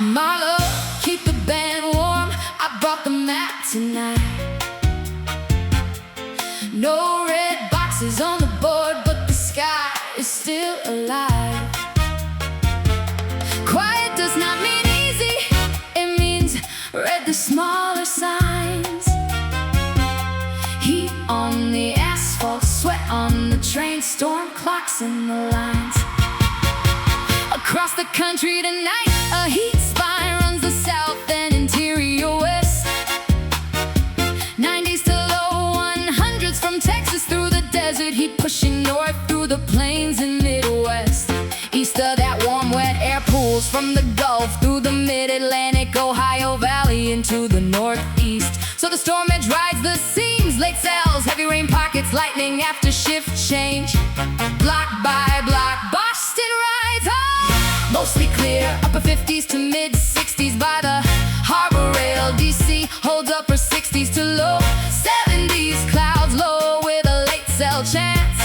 Marlowe, keep the band warm. I brought the map tonight. No red boxes on the board, but the sky is still alive. Quiet does not mean easy. It means read the smaller signs. Heat on the asphalt, sweat on the train, storm clocks in the lines. Across the country tonight, a heat spine runs the south and interior west. 90s to low 100s, from Texas through the desert, heat pushing north through the plains and Midwest. East of that warm, wet air pools from the Gulf through the Mid-Atlantic, Ohio Valley into the Northeast. So the storm edge rides the seams, late cells, heavy rain pockets, lightning after shift change. Block by block, Boston rides high, mostly clear, upper 50s to mid 60s by the harbor rail. DC holds upper 60s to low 70s, clouds low with a late cell chance.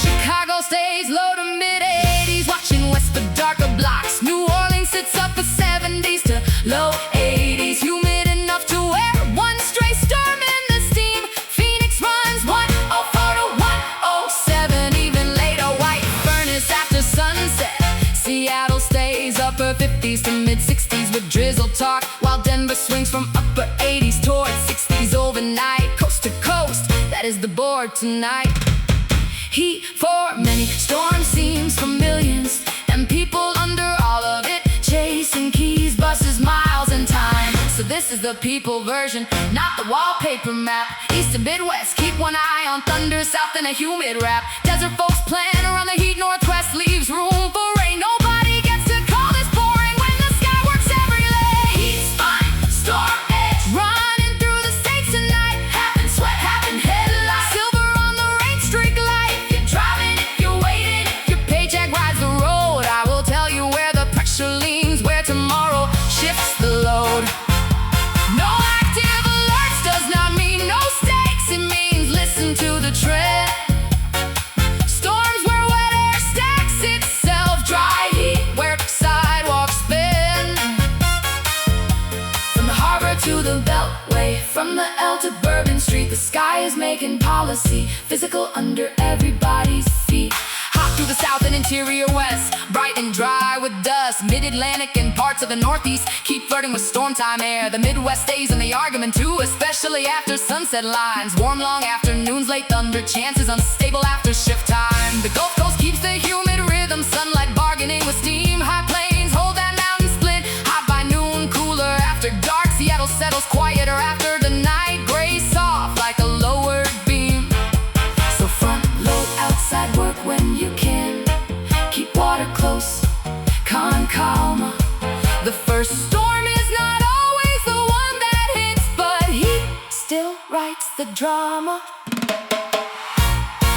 Chicago stays low to mid 80s, watching west for darker blocks. New Orleans sits upper 70s to low 80s, humid enough to wear one stray storm in the steam. Phoenix runs 104 to 107, even later, white furnace after sunset. Seattle stays upper 50s to mid 60s with drizzle talk, while Denver swings from upper 80s toward 60s overnight. Coast to coast, that is the board tonight. Heat for many, storm seems for millions, and people under all of it, chasing keys, buses, miles, and time. So this is the people version, not the wallpaper map. East to Midwest, keep one eye on thunder, south in a humid wrap. Desert folks plan around the heat, northwest leaves room for rain. Nobody gets to call this boring when the sky works every lane. Heat spine, storm edge, running through the states tonight. Having sweat, having headlights, silver on the rain streak light. If you're driving, if you're waiting, if your paycheck rides the road, I will tell you where the pressure leans, where tomorrow shifts the load. No active alerts does not mean no stakes. It means listen to the trend. Storms where wet air stacks itself, dry heat where sidewalks bend. From the harbor to the beltway, from the L to Bourbon Street, the sky is making policy, physical under everybody's feet. Hot through the south and interior west, bright and dry with dust. Mid-Atlantic and parts of the Northeast keep flirting with storm time air. The Midwest stays in the argument too, especially after sunset lines. Warm long afternoons, late thunder chances, unstable after shift time. The Gulf Coast keeps the humid rhythm, sunlight bargaining with steam. High plains hold that mountain split, hot by noon, cooler after dark. Seattle settles quieter after the night, gray soft like a lowered beam. So front load outside work when you can, keep water close, con calma. The first storm is not always the one that hits, but he still writes the drama.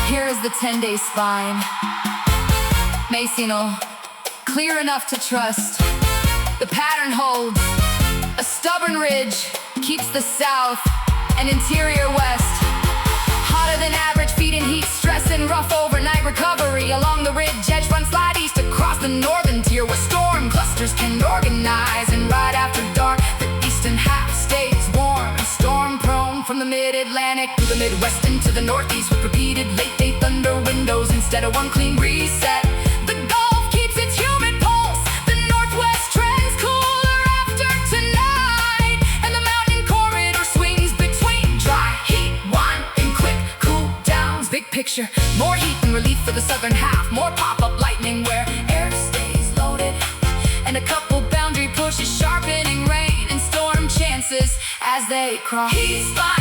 Here is the 10-day spine, Macinal, clear enough to trust. The pattern holds, a stubborn ridge keeps the south and interior west. Hotter than average, feeding heat, stress, and rough overnight recovery. Along the ridge edge, front slide east across the northern tier, where storm clusters can organize. And right after dark, the eastern half stays warm and storm prone. From the Mid-Atlantic to the Midwest into the Northeast, with repeated late-day thunder windows instead of one clean reset. The Gulf keeps its humid pulse, the Northwest trends cooler after tonight, and the mountain corridor swings between dry heat, wine, and quick cool downs. Big picture, more heat and relief for the southern half, more pop-up lightning where air stays loaded, and a couple boundary pushes, sharpening rain and storm chances as they cross. Heat spine.